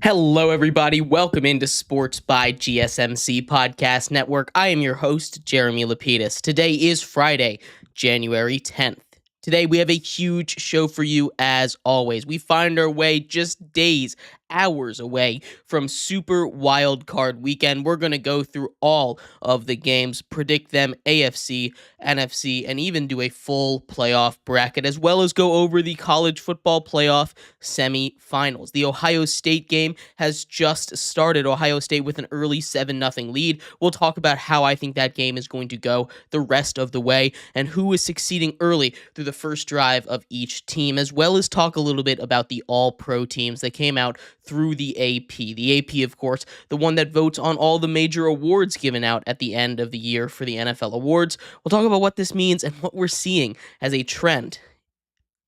Hello, everybody. Welcome into Sports by GSMC Podcast Network. I am your host, Jeremy Lapidus. Today is Friday, January 10th. Today, we have a huge show for you as always. We find our way just days, hours away from Super Wild Card Weekend. We're going to go through all of the games, predict them AFC, NFC, and even do a full playoff bracket, as well as go over the college football playoff semifinals. The Ohio State game has just started. Ohio State with an early 7-0 lead. We'll talk about how I think that game is going to go the rest of the way and who is succeeding early through the first drive of each team, as well as talk a little bit about the all-pro teams that came out through the AP. The AP, of course, the one that votes on all the major awards given out at the end of the year for the NFL awards. We'll talk about what this means and what we're seeing as a trend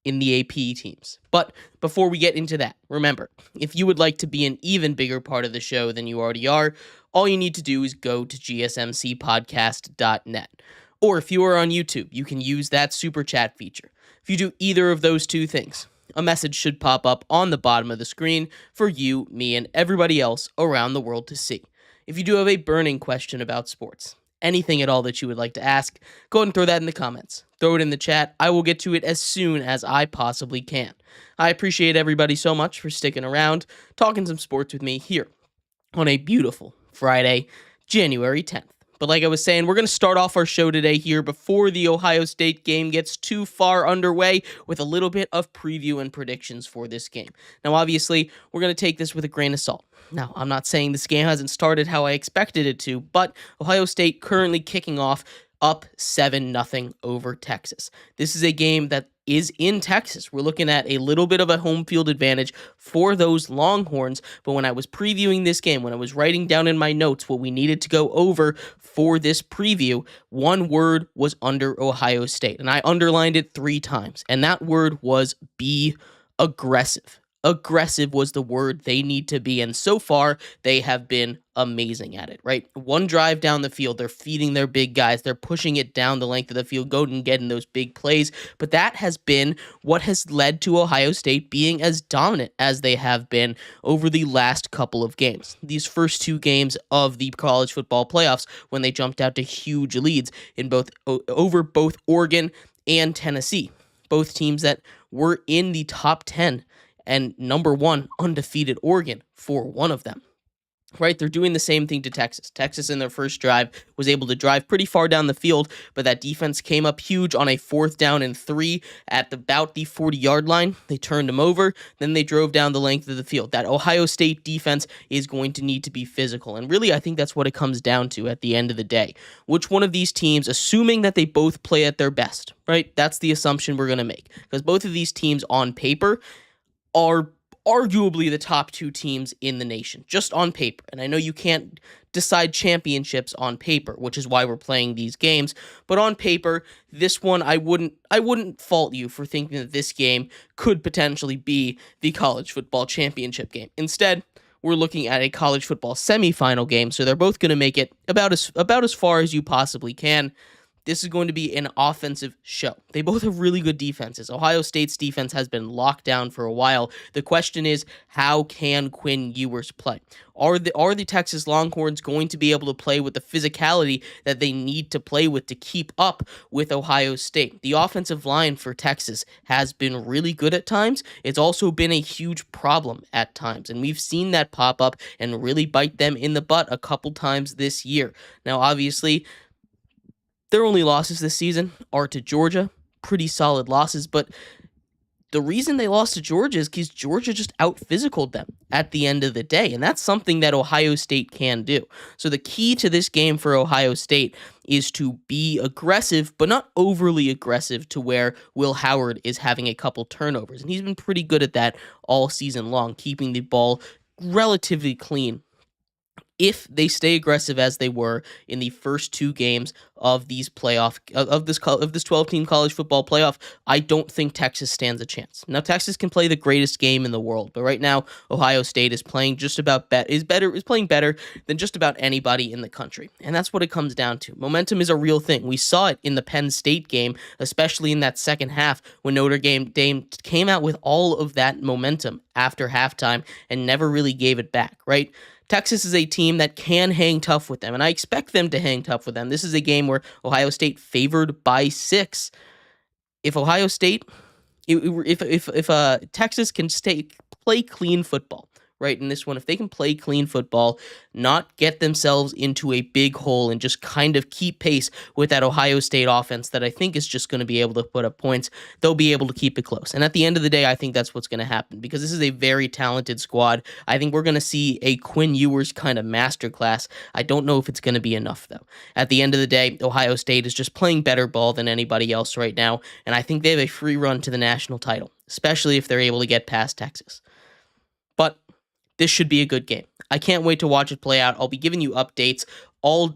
in the AP teams. But before we get into that, remember, if you would like to be an even bigger part of the show than you already are, all you need to do is go to gsmcpodcast.net. Or if you are on YouTube, you can use that super chat feature. If you do either of those two things, a message should pop up on the bottom of the screen for you, me, and everybody else around the world to see. If you do have a burning question about sports, anything at all that you would like to ask, go ahead and throw that in the comments. Throw it in the chat. I will get to it as soon as I possibly can. I appreciate everybody so much for sticking around, talking some sports with me here on a beautiful Friday, January 10th. But like I was saying, we're going to start off our show today here before the Ohio State game gets too far underway with a little bit of preview and predictions for this game. Now, obviously, we're going to take this with a grain of salt. Now, I'm not saying this game hasn't started how I expected it to, but Ohio State currently kicking off up 7-0 over Texas. This is a game that is in Texas. We're looking at a little bit of a home field advantage for those Longhorns, but when I was previewing this game, when I was writing down in my notes what we needed to go over for this preview, one word was under Ohio State, and I underlined it 3 times, and that word was be aggressive. Aggressive was the word they need to be, and so far, they have been amazing at it, right? One drive down the field, they're feeding their big guys, they're pushing it down the length of the field, going and getting those big plays, but that has been what has led to Ohio State being as dominant as they have been over the last couple of games. These first 2 games of the college football playoffs, when they jumped out to huge leads in over both Oregon and Tennessee, both teams that were in the top 10 and number 1 undefeated Oregon for one of them. Right, they're doing the same thing to Texas. Texas in their first drive was able to drive pretty far down the field, but that defense came up huge on a 4th down and 3 at about the 40-yard line. They turned them over, then they drove down the length of the field. That Ohio State defense is going to need to be physical, and really I think that's what it comes down to at the end of the day. Which one of these teams, assuming that they both play at their best, right? That's the assumption we're going to make, because both of these teams on paper are arguably the top 2 teams in the nation, just on paper. And I know you can't decide championships on paper, which is why we're playing these games. But on paper, this one, I wouldn't fault you for thinking that this game could potentially be the college football championship game. Instead, we're looking at a college football semifinal game, so they're both going to make it about as far as you possibly can. This is going to be an offensive show. They both have really good defenses. Ohio State's defense has been locked down for a while. The question is, how can Quinn Ewers play? Are the Texas Longhorns going to be able to play with the physicality that they need to play with to keep up with Ohio State? The offensive line for Texas has been really good at times. It's also been a huge problem at times, and we've seen that pop up and really bite them in the butt a couple times this year. Now, obviously, their only losses this season are to Georgia, pretty solid losses, but the reason they lost to Georgia is because Georgia just out-physicaled them at the end of the day, and that's something that Ohio State can do. So the key to this game for Ohio State is to be aggressive, but not overly aggressive to where Will Howard is having a couple turnovers, and he's been pretty good at that all season long, keeping the ball relatively clean if they stay aggressive as they were in the first two games of these this 12-team college football playoff, I don't think Texas stands a chance. Now, Texas can play the greatest game in the world, but right now Ohio State is playing playing better than just about anybody in the country, and that's what it comes down to. Momentum is a real thing. We saw it in the Penn State game, especially in that second half when Notre Dame came out with all of that momentum after halftime and never really gave it back, right? Texas is a team that can hang tough with them, and I expect them to hang tough with them. This is a game where Ohio State favored by 6. If Ohio State, if Texas can play clean football, right, in this one, if they can play clean football, not get themselves into a big hole and just kind of keep pace with that Ohio State offense that I think is just going to be able to put up points, they'll be able to keep it close. And at the end of the day, I think that's what's going to happen because this is a very talented squad. I think we're going to see a Quinn Ewers kind of masterclass. I don't know if it's going to be enough, though. At the end of the day, Ohio State is just playing better ball than anybody else right now, and I think they have a free run to the national title, especially if they're able to get past Texas. But this should be a good game. I can't wait to watch it play out. I'll be giving you updates all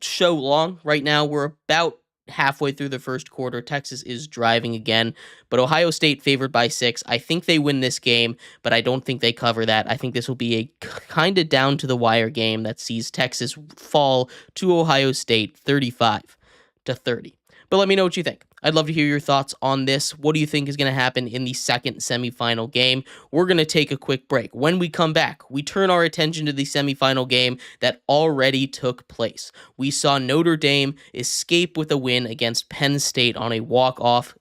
show long. Right now, we're about halfway through the first quarter. Texas is driving again, but Ohio State favored by 6. I think they win this game, but I don't think they cover that. I think this will be a kind of down to the wire game that sees Texas fall to Ohio State 35-30. But let me know what you think. I'd love to hear your thoughts on this. What do you think is going to happen in the second semifinal game? We're going to take a quick break. When we come back, we turn our attention to the semifinal game that already took place. We saw Notre Dame escape with a win against Penn State on a walk-off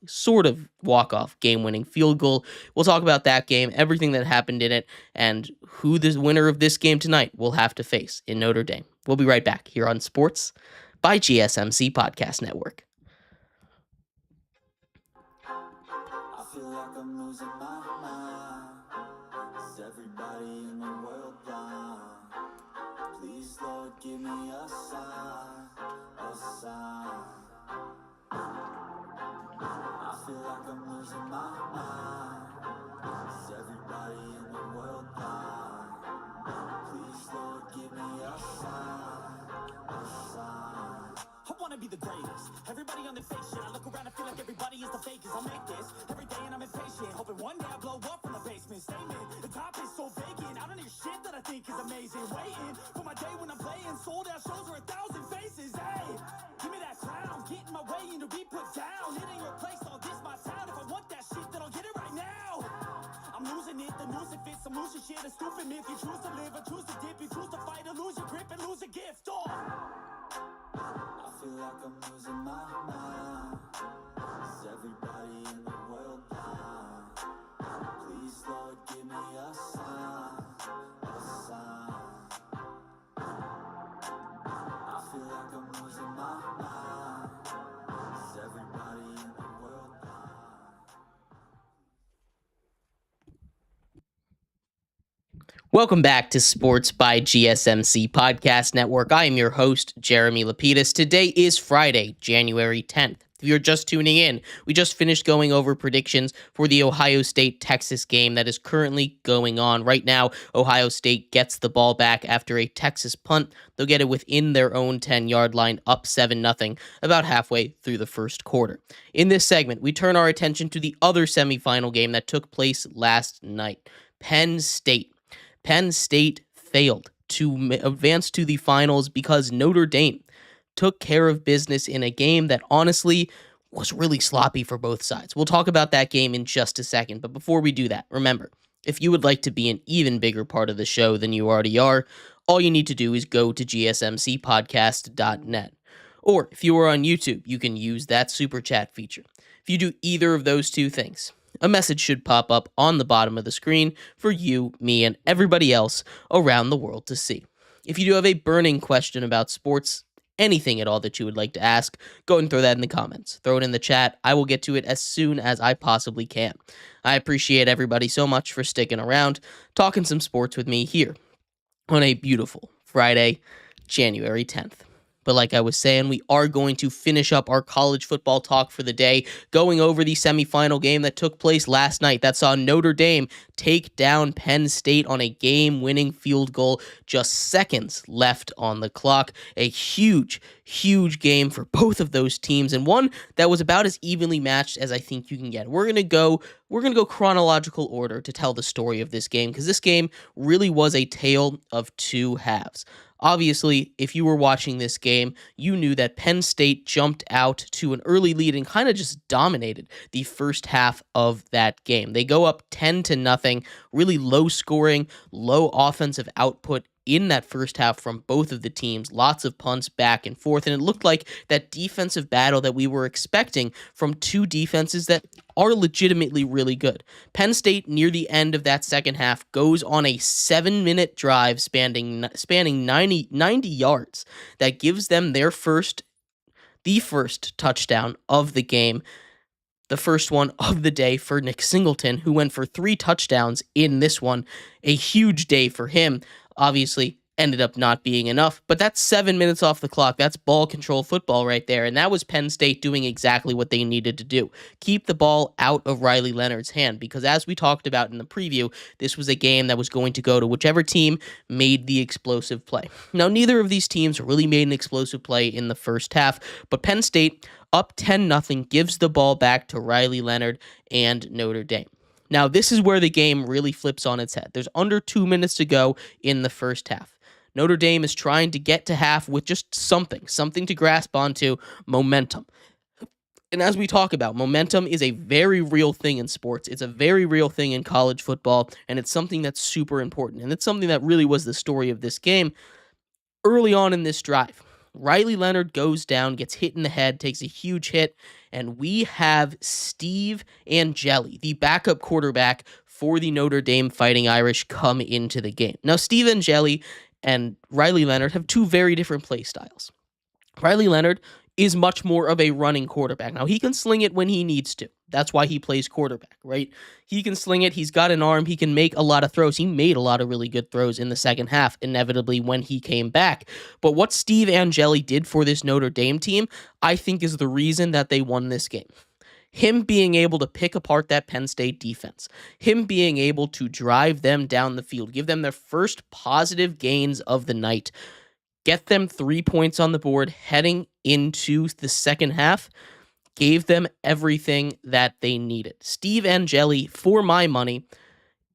game-winning field goal. We'll talk about that game, everything that happened in it, and who the winner of this game tonight will have to face in Notre Dame. We'll be right back here on Sports by GSMC Podcast Network. Losing my mind. Is everybody in the world blind? Please, Lord, give me a sign, a sign. I feel like I'm losing my mind. Is everybody in the world blind? Please, Lord, give me a sign, a sign. I wanna be the greatest. Everybody on the fake shit. I look around and feel like everybody is the fakest. I'll make this every day and I'm impatient. Hoping one day I blow up from the basement. Statement, the top is so vacant. I don't hear shit that I think is amazing. Waiting for my day when I'm playing. Sold out shows with 1,000 faces. Hey, give me that crown. Get in my way and to be put down. It ain't your place, all this my town. If I want that shit, then I'll get it right now. I'm losing it, the news it fits. I'm losing shit, a stupid myth. You choose to live or choose to dip. You choose to fight or lose your grip and lose a gift. I feel like I'm losing my mind. Is everybody in the world blind? Please, Lord, give me a sign, a sign. I feel like I'm losing my mind. Is everybody in the world blind? Welcome back to Sports by GSMC Podcast Network. I am your host, Jeremy Lapidus. Today is Friday, January 10th. If you're just tuning in, we just finished going over predictions for the Ohio State-Texas game that is currently going on. Right now, Ohio State gets the ball back after a Texas punt. They'll get it within their own 10-yard line, up 7-0, about halfway through the first quarter. In this segment, we turn our attention to the other semifinal game that took place last night. Penn State failed to advance to the finals because Notre Dame took care of business in a game that honestly was really sloppy for both sides. We'll talk about that game in just a second, but before we do that, remember, if you would like to be an even bigger part of the show than you already are, all you need to do is go to gsmcpodcast.net. Or if you are on YouTube, you can use that super chat feature. If you do either of those two things, a message should pop up on the bottom of the screen for you, me, and everybody else around the world to see. If you do have a burning question about sports, anything at all that you would like to ask, go and throw that in the comments. Throw it in the chat. I will get to it as soon as I possibly can. I appreciate everybody so much for sticking around, talking some sports with me here on a beautiful Friday, January 10th. But like I was saying, we are going to finish up our college football talk for the day, going over the semifinal game that took place last night that saw Notre Dame take down Penn State on a game-winning field goal, just seconds left on the clock. A huge game for both of those teams, and one that was about as evenly matched as I think you can get. We're gonna go chronological order to tell the story of this game, because this game really was a tale of two halves. Obviously, if you were watching this game, you knew that Penn State jumped out to an early lead and kind of just dominated the first half of that game. They go up 10-0, really low scoring, low offensive output in that first half from both of the teams. Lots of punts back and forth, and it looked like that defensive battle that we were expecting from two defenses that are legitimately really good. Penn State, near the end of that second half, goes on a 7-minute drive spanning 90 yards that gives them the first touchdown of the game, the first one of the day for Nick Singleton, who went for 3 touchdowns in this one. A huge day for him. Obviously, ended up not being enough, but that's 7 minutes off the clock. That's ball control football right there, and that was Penn State doing exactly what they needed to do. Keep the ball out of Riley Leonard's hand, because as we talked about in the preview, this was a game that was going to go to whichever team made the explosive play. Now, neither of these teams really made an explosive play in the first half, but Penn State, up 10-0, gives the ball back to Riley Leonard and Notre Dame. Now, this is where the game really flips on its head. There's under 2 minutes to go in the first half. Notre Dame is trying to get to half with just something to grasp onto, momentum. And as we talk about, momentum is a very real thing in sports. It's a very real thing in college football, and it's something that's super important. And it's something that really was the story of this game early on in this drive. Riley Leonard goes down, gets hit in the head, takes a huge hit, and we have Steve Angeli, the backup quarterback for the Notre Dame Fighting Irish, come into the game. Now, Steve Angeli and Riley Leonard have two very different play styles. Riley Leonard is much more of a running quarterback. Now, he can sling it when he needs to. That's why he plays quarterback, right? He can sling it. He's got an arm. He can make a lot of throws. He made a lot of really good throws in the second half, inevitably, when he came back. But what Steve Angeli did for this Notre Dame team, I think, is the reason that they won this game. Him being able to pick apart that Penn State defense, him being able to drive them down the field, give them their first positive gains of the night, get them 3 points on the board heading into the second half, gave them everything that they needed. Steve Angeli, for my money,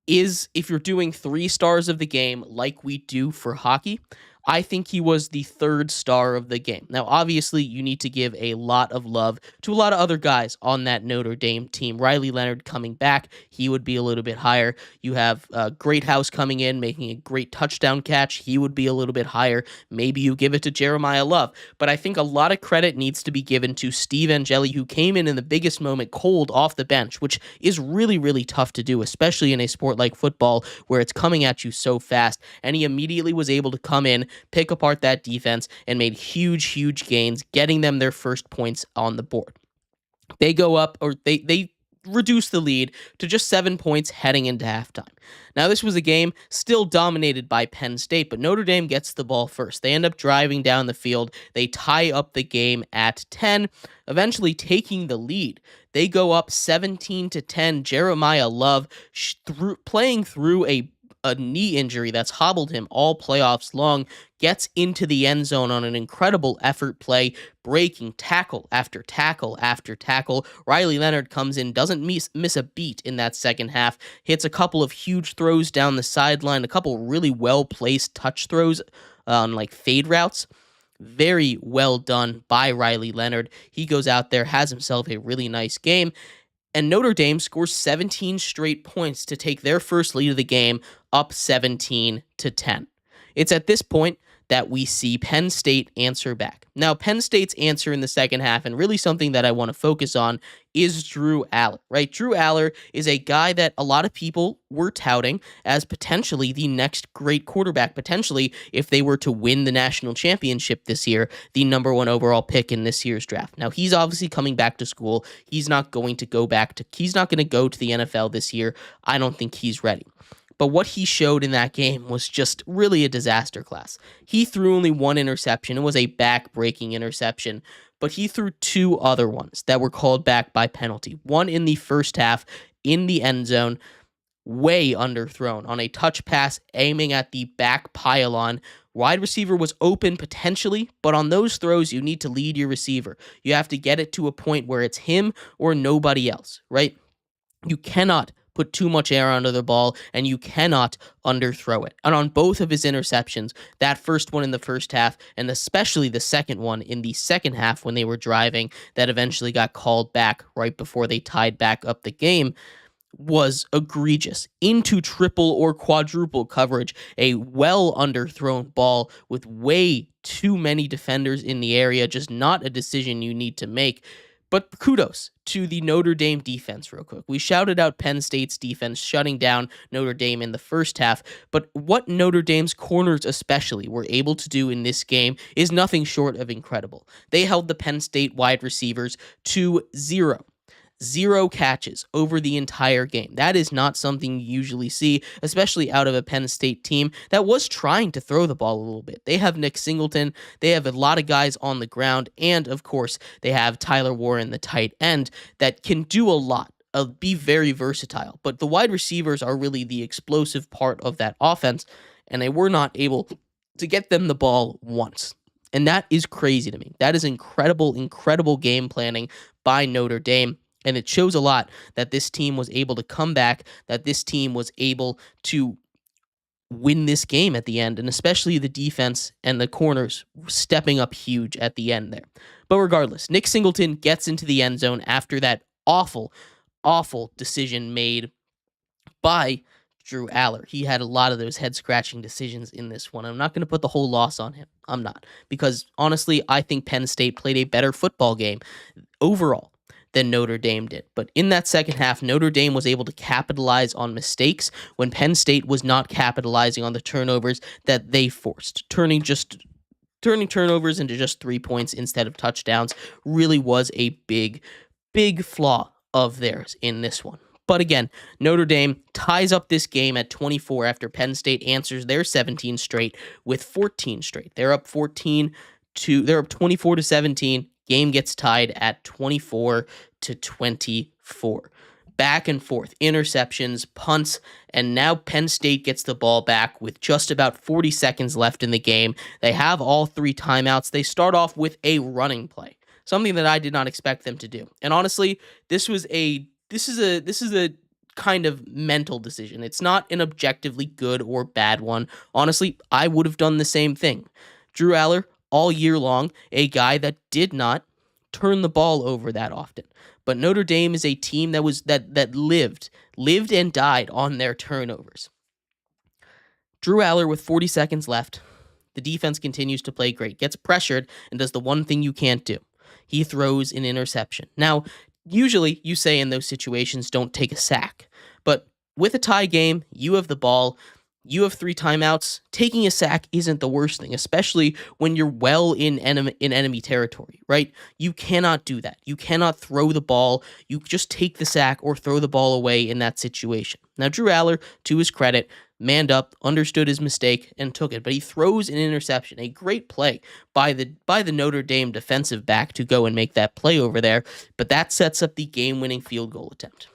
is, if you're doing 3 stars of the game like we do for hockey, I think he was the 3rd star of the game. Now, obviously, you need to give a lot of love to a lot of other guys on that Notre Dame team. Riley Leonard coming back, he would be a little bit higher. You have Greathouse coming in, making a great touchdown catch. He would be a little bit higher. Maybe you give it to Jeremiah Love. But I think a lot of credit needs to be given to Steve Angeli, who came in the biggest moment cold off the bench, which is really, really tough to do, especially in a sport like football where it's coming at you so fast. And he immediately was able to come in, pick apart that defense, and made huge gains, getting them their first points on the board. They go up, or they reduce the lead to just 7 points heading into halftime. Now, this was a game still dominated by Penn State, but Notre Dame gets the ball first. They end up driving down the field. They tie up the game at 10, eventually taking the lead. They go up 17-10. Jeremiah Love, playing through a knee injury that's hobbled him all playoffs long, gets into the end zone on an incredible effort play, breaking tackle after tackle after tackle. Riley Leonard comes in, doesn't miss a beat in that second half, hits a couple of huge throws down the sideline, a couple really well-placed touch throws on like fade routes. Very well done by Riley Leonard. He goes out there, has himself a really nice game, and Notre Dame scores 17 straight points to take their first lead of the game, up 17-10. It's at this point that we see Penn State answer back. Now, Penn State's answer in the second half, and really something that I want to focus on, is Drew Aller, right? Drew Aller is a guy that a lot of people were touting as potentially the next great quarterback, potentially, if they were to win the national championship this year, the number 1 overall pick in this year's draft. Now, he's obviously coming back to school. He's not going to go to the NFL this year. I don't think he's ready. But what he showed in that game was just really a disaster class. He threw only one interception. It was a back-breaking interception, but he threw two other ones that were called back by penalty. One in the first half in the end zone, way underthrown on a touch pass aiming at the back pylon. Wide receiver was open potentially, but on those throws, you need to lead your receiver. You have to get it to a point where it's him or nobody else, right? You cannot put too much air under the ball, and you cannot underthrow it. And on both of his interceptions, that first one in the first half, and especially the second one in the second half when they were driving, that eventually got called back right before they tied back up the game, was egregious. Into triple or quadruple coverage, a well underthrown ball with way too many defenders in the area, just not a decision you need to make. But kudos to the Notre Dame defense real quick. We shouted out Penn State's defense shutting down Notre Dame in the first half, but what Notre Dame's corners especially were able to do in this game is nothing short of incredible. They held the Penn State wide receivers to zero catches over the entire game. That is not something you usually see, especially out of a Penn State team that was trying to throw the ball a little bit. They have Nick Singleton, they have a lot of guys on the ground, and of course, they have Tyler Warren, the tight end, that can do a lot. Be very versatile, but the wide receivers are really the explosive part of that offense, and they were not able to get them the ball once. And that is crazy to me. That is incredible game planning by Notre Dame. And it shows a lot that this team was able to come back, that this team was able to win this game at the end, and especially the defense and the corners stepping up huge at the end there. But regardless, Nick Singleton gets into the end zone after that awful decision made by Drew Aller. He had a lot of those head-scratching decisions in this one. I'm not going to put the whole loss on him. I'm not. Because honestly, I think Penn State played a better football game overall than Notre Dame did. But in that second half, Notre Dame was able to capitalize on mistakes when Penn State was not capitalizing on the turnovers that they forced. Turning turnovers into just 3 points instead of touchdowns really was a big flaw of theirs in this one. But again, Notre Dame ties up this game at 24 after Penn State answers their 17 straight with 14 straight. They're up 24-17. Game gets tied at 24-24. Back and forth, interceptions, punts, and now Penn State gets the ball back with just about 40 seconds left in the game. They have all three timeouts. They start off with a running play, something that I did not expect them to do. And honestly, this is a kind of mental decision. It's not an objectively good or bad one. Honestly, I would have done the same thing. Drew Aller, all year long, a guy that did not turn the ball over that often. But Notre Dame is a team that lived and died on their turnovers. Drew Aller with 40 seconds left. The defense continues to play great, gets pressured, and does the one thing you can't do. He throws an interception. Now, usually you say in those situations, don't take a sack. But with a tie game, you have the ball. You have 3 timeouts. Taking a sack isn't the worst thing, especially when you're well in enemy territory, right? You cannot do that. You cannot throw the ball. You just take the sack or throw the ball away in that situation. Now, Drew Aller, to his credit, manned up, understood his mistake, and took it. But he throws an interception, a great play by the Notre Dame defensive back to go and make that play over there. But that sets up the game-winning field goal attempt.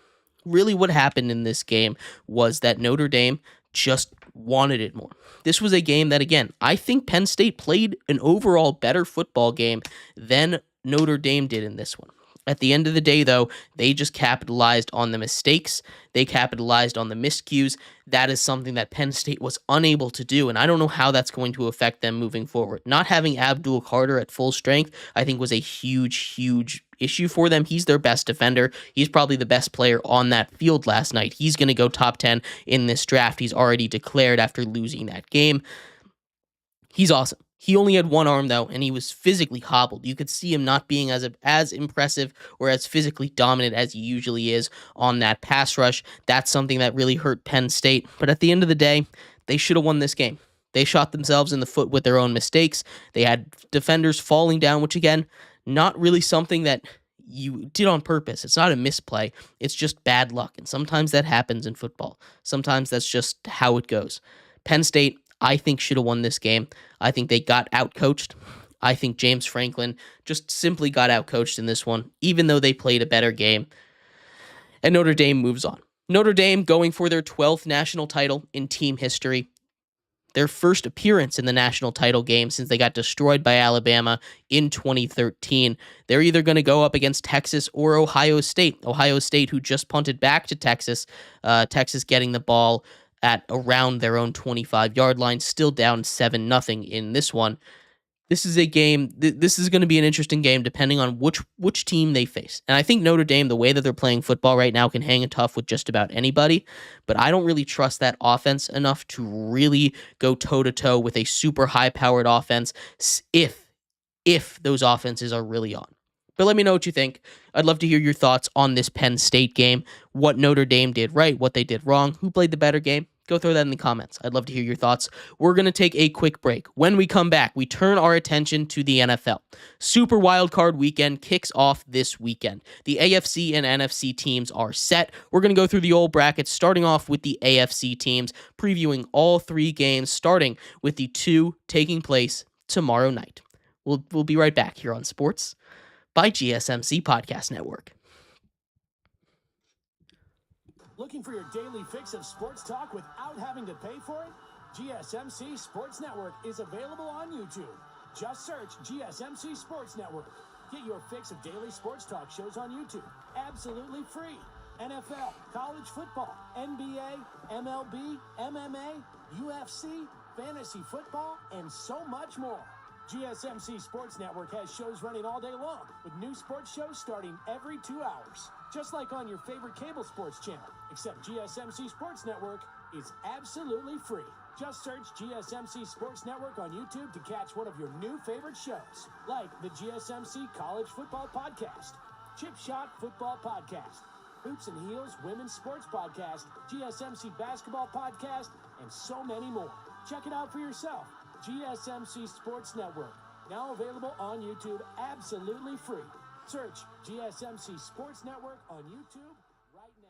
Really what happened in this game was that Notre Dame just wanted it more. This was a game that, again, I think Penn State played an overall better football game than Notre Dame did in this one. At the end of the day, though, they just capitalized on the mistakes. They capitalized on the miscues. That is something that Penn State was unable to do, and I don't know how that's going to affect them moving forward. Not having Abdul Carter at full strength, I think, was a huge issue for them. He's their best defender. He's probably the best player on that field last night. He's going to go top 10 in this draft. He's already declared after losing that game. He's awesome. He only had one arm, though, and he was physically hobbled. You could see him not being as impressive or as physically dominant as he usually is on that pass rush. That's something that really hurt Penn State. But at the end of the day, they should have won this game. They shot themselves in the foot with their own mistakes. They had defenders falling down, which, again, not really something that you did on purpose. It's not a misplay. It's just bad luck. And sometimes that happens in football. Sometimes that's just how it goes. Penn State, I think, should have won this game. I think they got outcoached. I think James Franklin just simply got outcoached in this one, even though they played a better game. And Notre Dame moves on. Notre Dame going for their 12th national title in team history. Their first appearance in the national title game since they got destroyed by Alabama in 2013. They're either going to go up against Texas or Ohio State. Ohio State, who just punted back to Texas. Texas getting the ball at around their own 25-yard line, still down 7-0 in this one. This is a game. This is going to be an interesting game depending on which team they face. And I think Notre Dame, the way that they're playing football right now, can hang it tough with just about anybody. But I don't really trust that offense enough to really go toe-to-toe with a super high-powered offense if those offenses are really on. But let me know what you think. I'd love to hear your thoughts on this Penn State game, what Notre Dame did right, what they did wrong, who played the better game. Go throw that in the comments. I'd love to hear your thoughts. We're going to take a quick break. When we come back, we turn our attention to the NFL. Super Wildcard Weekend kicks off this weekend. The AFC and NFC teams are set. We're going to go through the old brackets, starting off with the AFC teams, previewing all 3 games, starting with the 2 taking place tomorrow night. We'll be right back here on Sports by GSMC Podcast Network. Looking for your daily fix of sports talk without having to pay for it? GSMC Sports Network is available on YouTube. Just search GSMC Sports Network. Get your fix of daily sports talk shows on YouTube. Absolutely free. NFL, college football, NBA, MLB, MMA, UFC, fantasy football, and so much more. GSMC Sports Network has shows running all day long, with new sports shows starting every 2 hours. Just like on your favorite cable sports channel, except GSMC Sports Network is absolutely free. Just search GSMC Sports Network on YouTube to catch one of your new favorite shows, like the GSMC College Football Podcast, Chip Shot Football Podcast, Hoops and Heels Women's Sports Podcast, GSMC Basketball Podcast, and so many more. Check it out for yourself. GSMC Sports Network, now available on YouTube absolutely free. Search GSMC Sports Network on YouTube right now.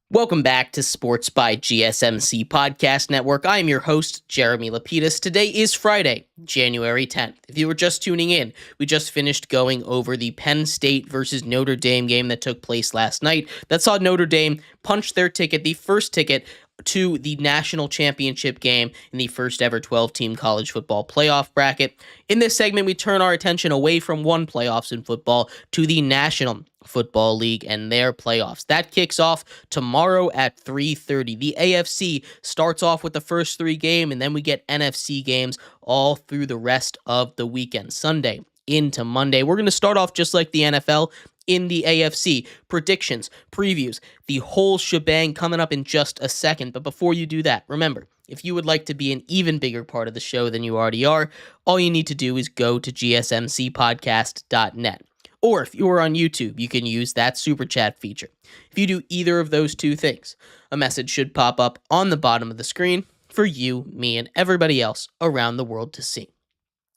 Welcome back to Sports by GSMC Podcast Network. I am your host, Jeremy Lapidus. Today is Friday, January 10th. If you were just tuning in, we just finished going over the Penn State versus Notre Dame game that took place last night. That saw Notre Dame punch their ticket, the first ticket to the national championship game in the first ever 12-team college football playoff bracket. In this segment, we turn our attention away from one playoffs in football to the National Football League and their playoffs. That kicks off tomorrow at 3:30. The AFC starts off with the first 3 games, and then we get NFC games all through the rest of the weekend, Sunday into Monday. We're going to start off just like the NFL in the AFC. Predictions, previews, the whole shebang coming up in just a second. But before you do that, remember, if you would like to be an even bigger part of the show than you already are, all you need to do is go to gsmcpodcast.net. Or if you are on YouTube, you can use that super chat feature. If you do either of those 2 things, a message should pop up on the bottom of the screen for you, me, and everybody else around the world to see.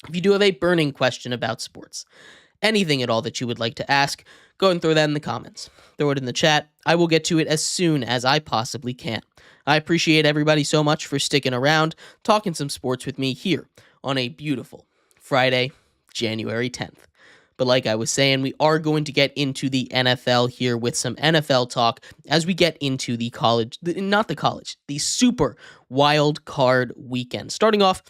If you do have a burning question about sports, anything at all that you would like to ask, go and throw that in the comments. Throw it in the chat. I will get to it as soon as I possibly can. I appreciate everybody so much for sticking around, talking some sports with me here on a beautiful Friday, January 10th. But like I was saying, we are going to get into the NFL here with some NFL talk as we get into the super wild card weekend. Starting off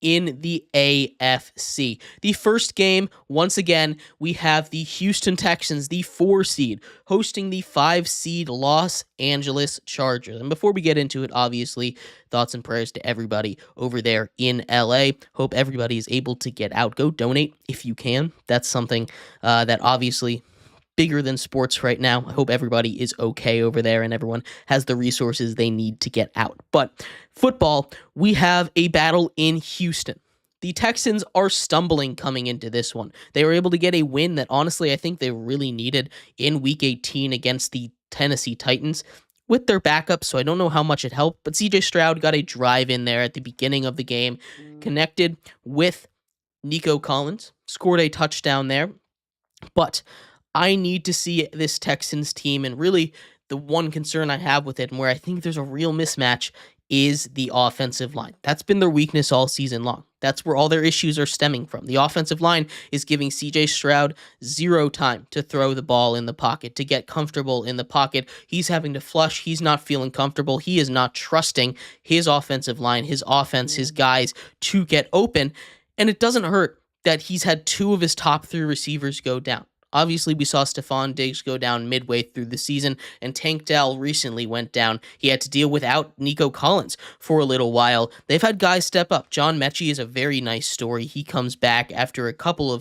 in the AFC. The first game, once again, we have the Houston Texans, the 4 seed, hosting the 5 seed Los Angeles Chargers. And before we get into it, obviously, thoughts and prayers to everybody over there in LA. Hope everybody is able to get out. Go donate if you can. That's something that obviously bigger than sports right now. I hope everybody is okay over there and everyone has the resources they need to get out. But football, we have a battle in Houston. The Texans are stumbling coming into this one. They were able to get a win that honestly I think they really needed in Week 18 against the Tennessee Titans. with their backup, so I don't know how much it helped, but CJ Stroud got a drive in there at the beginning of the game, connected with Nico Collins, scored a touchdown there. But I need to see this Texans team, and really the one concern I have with it and where I think there's a real mismatch is the offensive line. That's been their weakness all season long. That's where all their issues are stemming from. The offensive line is giving CJ Stroud zero time to throw the ball in the pocket, to get comfortable in the pocket. He's having to flush. He's not feeling comfortable. He is not trusting his offensive line, his offense, his guys to get open. And it doesn't hurt that he's had two of his top three receivers go down. Obviously, we saw Stephon Diggs go down midway through the season, and Tank Dell recently went down. He had to deal without Nico Collins for a little while. They've had guys step up. John Mechie is a very nice story. He comes back after a couple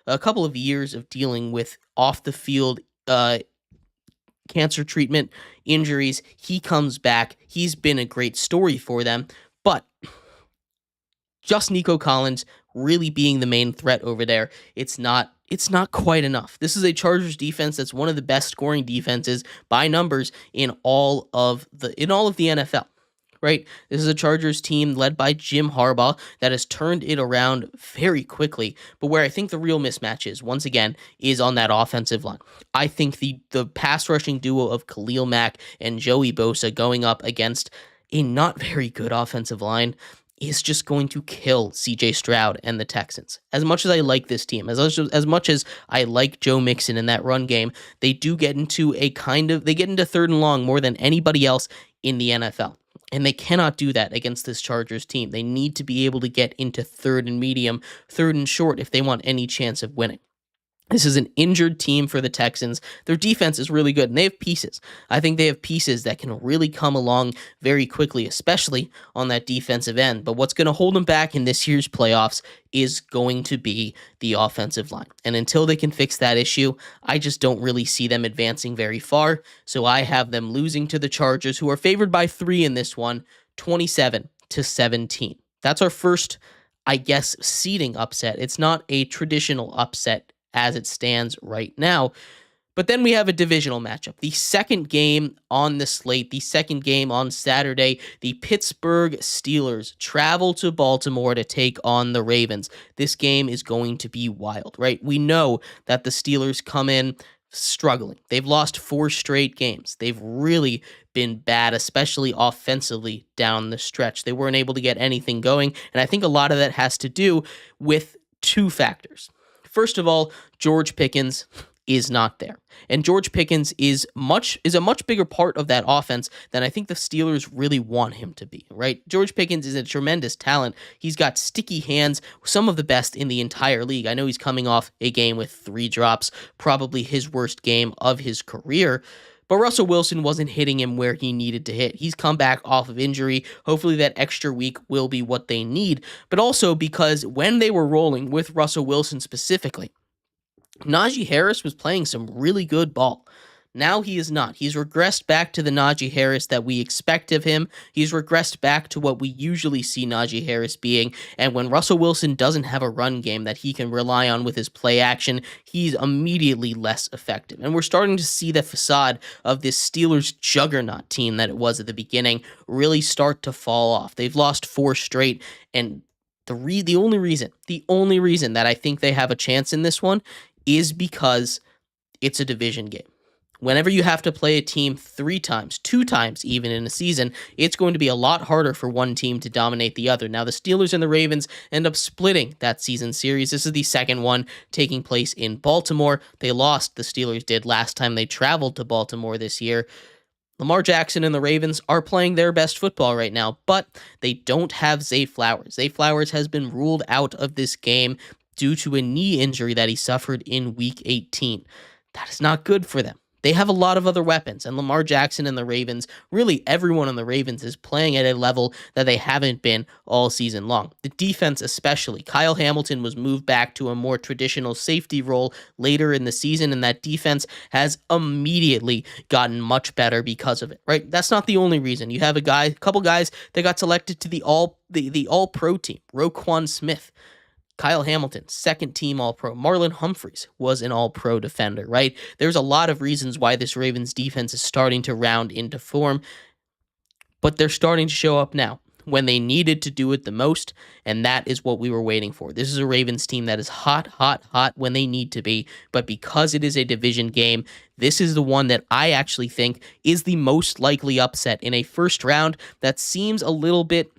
of years of dealing with off the field cancer treatment injuries. He comes back. He's been a great story for them, but just Nico Collins really being the main threat over there, it's not quite enough. This is a Chargers defense that's one of the best scoring defenses by numbers in all of the NFL. Right? This is a Chargers team led by Jim Harbaugh that has turned it around very quickly. But where I think the real mismatch is, once again, is on that offensive line. I think the pass rushing duo of Khalil Mack and Joey Bosa going up against a not very good offensive line is just going to kill CJ Stroud and the Texans. As much as I like this team, as much as I like Joe Mixon in that run game, they do get into they get into third and long more than anybody else in the NFL. And they cannot do that against this Chargers team. They need to be able to get into third and medium, third and short if they want any chance of winning. This is an injured team for the Texans. Their defense is really good, and they have pieces. I think they have pieces that can really come along very quickly, especially on that defensive end. But what's going to hold them back in this year's playoffs is going to be the offensive line. And until they can fix that issue, I just don't really see them advancing very far. So I have them losing to the Chargers, who are favored by 3 in this one, 27-17. That's our first, I guess, seeding upset. It's not a traditional upset as it stands right now. But then we have a divisional matchup. The second game on the slate, the second game on Saturday, the Pittsburgh Steelers travel to Baltimore to take on the Ravens. This game is going to be wild, right? We know that the Steelers come in struggling. They've lost 4 straight games. They've really been bad, especially offensively down the stretch. They weren't able to get anything going, and I think a lot of that has to do with 2 factors. First of all, George Pickens is not there. And George Pickens is a much bigger part of that offense than I think the Steelers really want him to be, right? George Pickens is a tremendous talent. He's got sticky hands, some of the best in the entire league. I know he's coming off a game with 3 drops, probably his worst game of his career. But Russell Wilson wasn't hitting him where he needed to hit. He's come back off of injury. Hopefully that extra week will be what they need. But also because when they were rolling with Russell Wilson specifically, Najee Harris was playing some really good ball. Now he is not. He's regressed back to the Najee Harris that we expect of him. He's regressed back to what we usually see Najee Harris being. And when Russell Wilson doesn't have a run game that he can rely on with his play action, he's immediately less effective. And we're starting to see the facade of this Steelers juggernaut team that it was at the beginning really start to fall off. They've lost 4 straight, and the only reason that I think they have a chance in this one is because it's a division game. Whenever you have to play a team 3 times, 2 times even in a season, it's going to be a lot harder for one team to dominate the other. Now, the Steelers and the Ravens end up splitting that season series. This is the second one taking place in Baltimore. They lost, the Steelers did, last time they traveled to Baltimore this year. Lamar Jackson and the Ravens are playing their best football right now, but they don't have Zay Flowers. Zay Flowers has been ruled out of this game due to a knee injury that he suffered in Week 18. That is not good for them. They have a lot of other weapons, and Lamar Jackson and the Ravens, really everyone on the Ravens is playing at a level that they haven't been all season long. The defense especially. Kyle Hamilton was moved back to a more traditional safety role later in the season, and that defense has immediately gotten much better because of it, right? That's not the only reason. You have a couple guys that got selected to the all-pro team. Roquan Smith Kyle Hamilton, second team All-Pro. Marlon Humphreys was an All-Pro defender, right? There's a lot of reasons why this Ravens defense is starting to round into form, but they're starting to show up now when they needed to do it the most, and that is what we were waiting for. This is a Ravens team that is hot, hot, hot when they need to be, but because it is a division game, this is the one that I actually think is the most likely upset in a first round that seems a little bit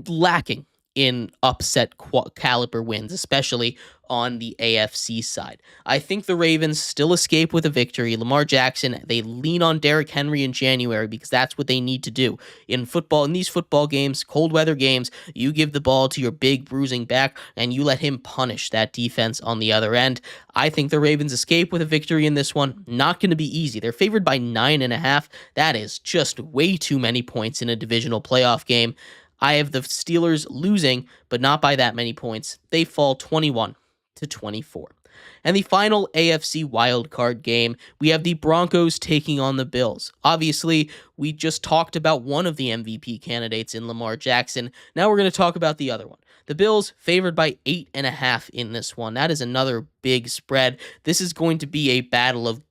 lacking in upset caliber wins, especially on the AFC side. I think the Ravens still escape with a victory. Lamar Jackson, they lean on Derrick Henry in January because that's what they need to do. In football, in these football games, cold weather games, you give the ball to your big bruising back and you let him punish that defense on the other end. I think the Ravens escape with a victory in this one. Not going to be easy. They're favored by 9.5. That is just way too many points in a divisional playoff game. I have the Steelers losing, but not by that many points. They fall 21-24. And the final AFC wildcard game, we have the Broncos taking on the Bills. Obviously, we just talked about one of the MVP candidates in Lamar Jackson. Now we're going to talk about the other one. The Bills favored by 8.5 in this one. That is another big spread. This is going to be a battle of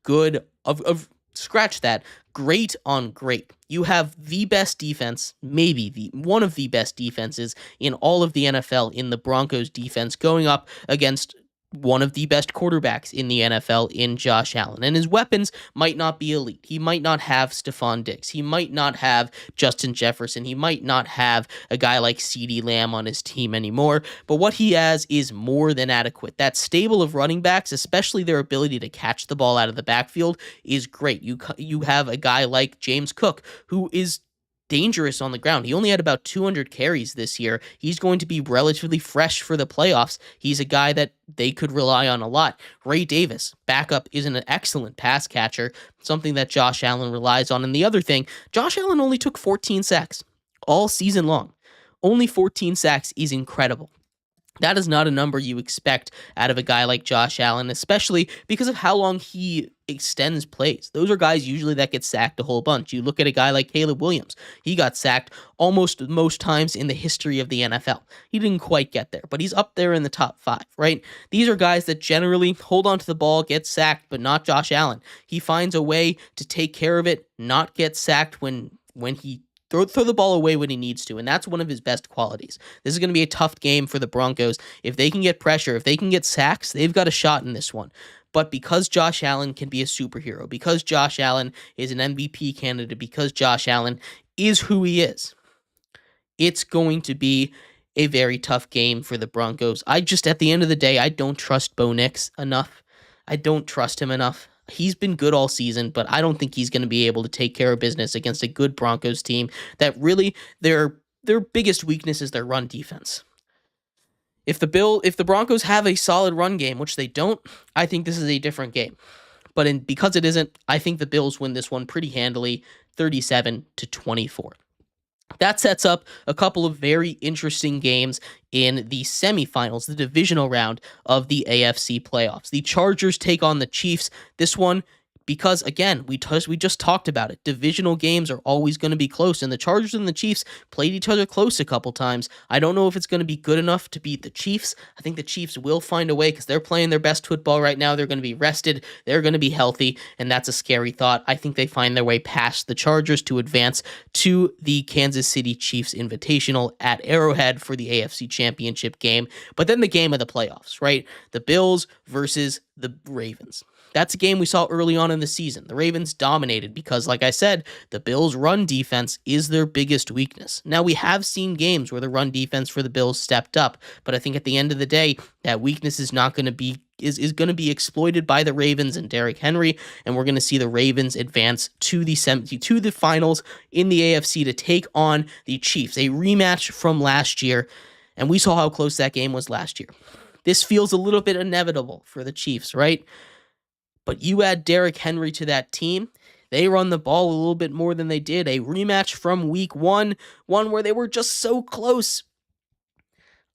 scratch that, great on great. You have the best defense, maybe one of the best defenses in all of the NFL in the Broncos defense going up against one of the best quarterbacks in the NFL in Josh Allen. And his weapons might not be elite. He might not have Stephon Diggs. He might not have Justin Jefferson. He might not have a guy like CeeDee Lamb on his team anymore. But what he has is more than adequate. That stable of running backs, especially their ability to catch the ball out of the backfield, is great. You have a guy like James Cook, who is dangerous on the ground. He only had about 200 carries this year. He's going to be relatively fresh for the playoffs. He's a guy that they could rely on a lot. Ray Davis, backup, is an excellent pass catcher, something that Josh Allen relies on. And the other thing, Josh Allen only took 14 sacks all season long. Only 14 sacks is incredible. That is not a number you expect out of a guy like Josh Allen, especially because of how long he extends plays. Those are guys usually that get sacked a whole bunch. You look at a guy like Caleb Williams. He got sacked almost most times in the history of the NFL. He didn't quite get there, but he's up there in the top 5, right? These are guys that generally hold onto the ball, get sacked, but not Josh Allen. He finds a way to take care of it, not get sacked when he throw the ball away when he needs to, and that's one of his best qualities. This is going to be a tough game for the Broncos. If they can get pressure, if they can get sacks, they've got a shot in this one. But because Josh Allen can be a superhero, because Josh Allen is an MVP candidate, because Josh Allen is who he is, it's going to be a very tough game for the Broncos. At the end of the day, I don't trust Bo Nix enough. I don't trust him enough. He's been good all season, but I don't think he's going to be able to take care of business against a good Broncos team that really their biggest weakness is their run defense. If the Broncos have a solid run game, which they don't, I think this is a different game. But because it isn't, I think the Bills win this one pretty handily, 37-24. That sets up a couple of very interesting games in the semifinals, the divisional round of the AFC playoffs. The Chargers take on the Chiefs. This one, because again, we just talked about it. Divisional games are always going to be close, and the Chargers and the Chiefs played each other close a couple times. I don't know if it's going to be good enough to beat the Chiefs. I think the Chiefs will find a way because they're playing their best football right now. They're going to be rested. They're going to be healthy, and that's a scary thought. I think they find their way past the Chargers to advance to the Kansas City Chiefs Invitational at Arrowhead for the AFC Championship game. But then the game of the playoffs, right? The Bills versus the Ravens. That's a game we saw early on in the season. The Ravens dominated because, like I said, the Bills' run defense is their biggest weakness. Now, we have seen games where the run defense for the Bills stepped up, but I think at the end of the day, that weakness is not going to be is going to be exploited by the Ravens and Derrick Henry, and we're going to see the Ravens advance to the finals in the AFC to take on the Chiefs, a rematch from last year, and we saw how close that game was last year. This feels a little bit inevitable for the Chiefs, right? But you add Derrick Henry to that team, they run the ball a little bit more than they did. A rematch from week one where they were just so close.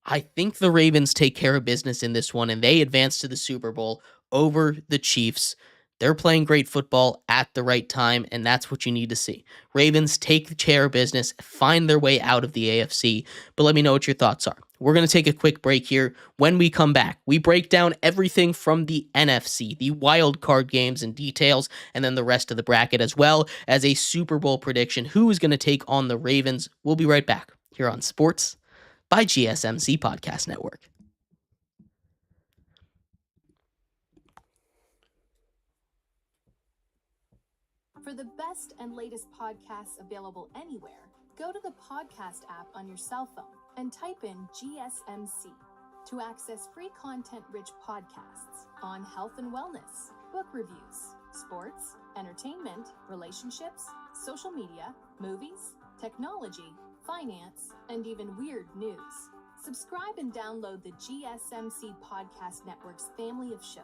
I think the Ravens take care of business in this one, and they advance to the Super Bowl over the Chiefs. They're playing great football at the right time, and that's what you need to see. Ravens take care of business, find their way out of the AFC, but let me know what your thoughts are. We're going to take a quick break here. When we come back, we break down everything from the NFC, the wild card games and details, and then the rest of the bracket, as well as a Super Bowl prediction. Who is going to take on the Ravens? We'll be right back here on Sports by GSMC Podcast Network. For the best and latest podcasts available anywhere, go to the podcast app on your cell phone and type in GSMC to access free content-rich podcasts on health and wellness, book reviews, sports, entertainment, relationships, social media, movies, technology, finance, and even weird news. Subscribe and download the GSMC Podcast Network's family of shows,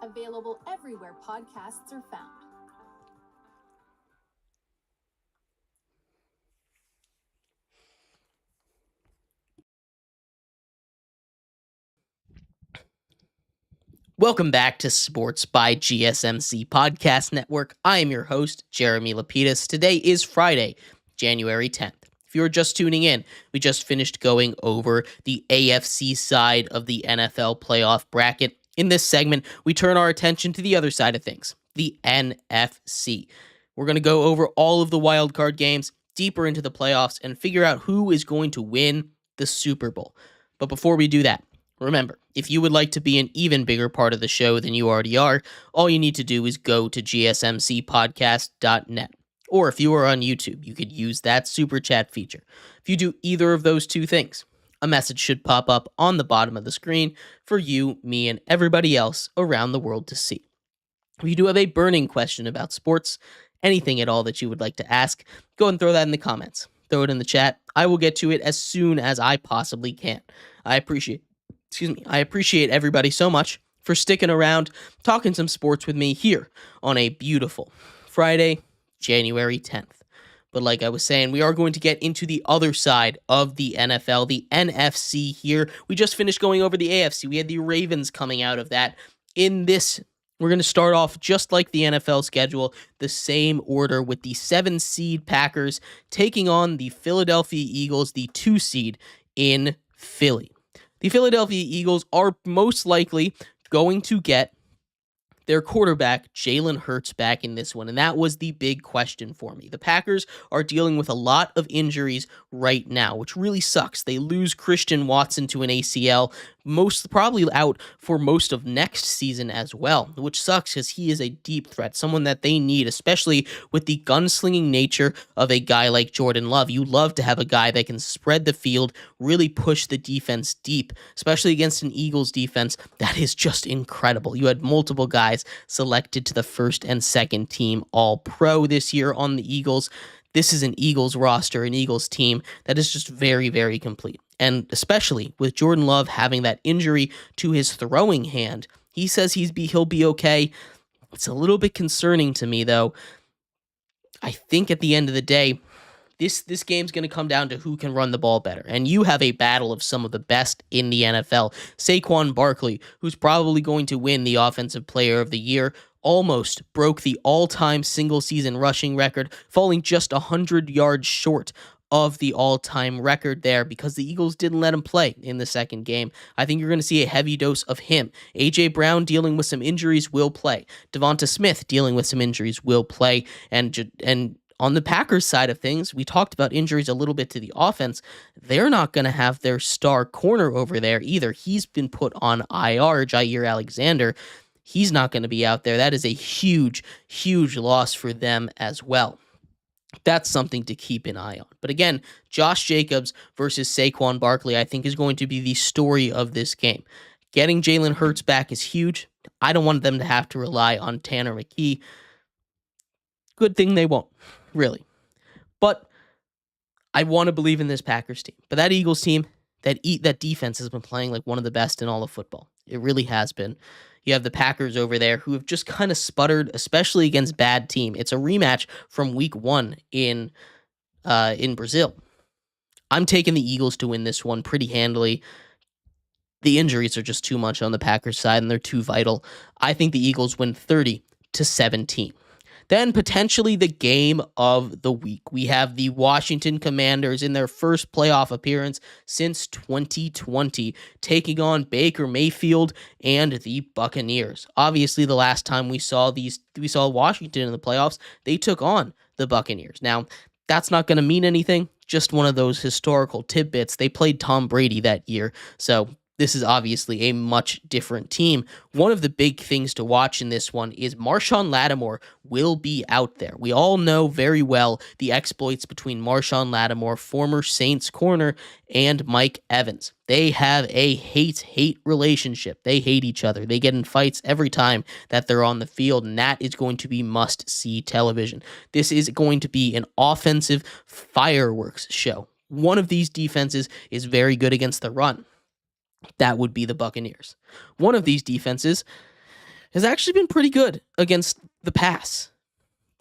available everywhere podcasts are found. Welcome back to Sports by GSMC Podcast Network. I am your host, Jeremy Lapidus. Today is Friday, January 10th. If you're just tuning in, we just finished going over the AFC side of the NFL playoff bracket. In this segment, we turn our attention to the other side of things, the NFC. We're going to go over all of the wildcard games, deeper into the playoffs, and figure out who is going to win the Super Bowl. But before we do that, remember, if you would like to be an even bigger part of the show than you already are, all you need to do is go to gsmcpodcast.net. Or if you are on YouTube, you could use that super chat feature. If you do either of those two things, a message should pop up on the bottom of the screen for you, me, and everybody else around the world to see. If you do have a burning question about sports, anything at all that you would like to ask, go and throw that in the comments. Throw it in the chat. I will get to it as soon as I possibly can. I appreciate everybody so much for sticking around, talking some sports with me here on a beautiful Friday, January 10th. But like I was saying, we are going to get into the other side of the NFL, the NFC here. We just finished going over the AFC. We had the Ravens coming out of that. In this, we're going to start off just like the NFL schedule, the same order with the 7-seed Packers taking on the Philadelphia Eagles, the 2-seed in Philly. The Philadelphia Eagles are most likely going to get their quarterback, Jalen Hurts, back in this one, and that was the big question for me. The Packers are dealing with a lot of injuries right now, which really sucks. They lose Christian Watson to an ACL, probably out for most of next season as well, which sucks because he is a deep threat, someone that they need, especially with the gunslinging nature of a guy like Jordan Love. You love to have a guy that can spread the field, really push the defense deep, especially against an Eagles defense that is just incredible. You had multiple guys selected to the first and second team All-Pro this year on the Eagles. This is an Eagles roster, an Eagles team that is just very, very complete. And especially with Jordan Love having that injury to his throwing hand, he says he'll be okay. It's a little bit concerning to me, though. I think at the end of the day, this game's going to come down to who can run the ball better. And you have a battle of some of the best in the NFL. Saquon Barkley, who's probably going to win the Offensive Player of the Year, almost broke the all-time single-season rushing record, falling just 100 yards short of the all-time record there because the Eagles didn't let him play in the second game. I think you're going to see a heavy dose of him. A.J. Brown dealing with some injuries will play. Devonta Smith dealing with some injuries will play. And on the Packers side of things, we talked about injuries a little bit to the offense. They're not going to have their star corner over there either. He's been put on IR, Jair Alexander. He's not going to be out there. That is a huge, huge loss for them as well. That's something to keep an eye on. But again, Josh Jacobs versus Saquon Barkley, I think, is going to be the story of this game. Getting Jalen Hurts back is huge. I don't want them to have to rely on Tanner McKee. Good thing they won't, really. But I want to believe in this Packers team. But that Eagles team, that defense has been playing like one of the best in all of football. It really has been. You have the Packers over there who have just kind of sputtered, especially against bad team. It's a rematch from week 1 in Brazil. I'm taking the Eagles to win this one pretty handily. The injuries are just too much on the Packers side, and they're too vital. I think the Eagles win 30-17. Then potentially the game of the week. We have the Washington Commanders in their first playoff appearance since 2020, taking on Baker Mayfield and the Buccaneers. Obviously, the last time we saw Washington in the playoffs, they took on the Buccaneers. Now, that's not going to mean anything. Just one of those historical tidbits. They played Tom Brady that year, so this is obviously a much different team. One of the big things to watch in this one is Marshawn Lattimore will be out there. We all know very well the exploits between Marshawn Lattimore, former Saints corner, and Mike Evans. They have a hate-hate relationship. They hate each other. They get in fights every time that they're on the field, and that is going to be must-see television. This is going to be an offensive fireworks show. One of these defenses is very good against the run. That would be the Buccaneers. One of these defenses has actually been pretty good against the pass.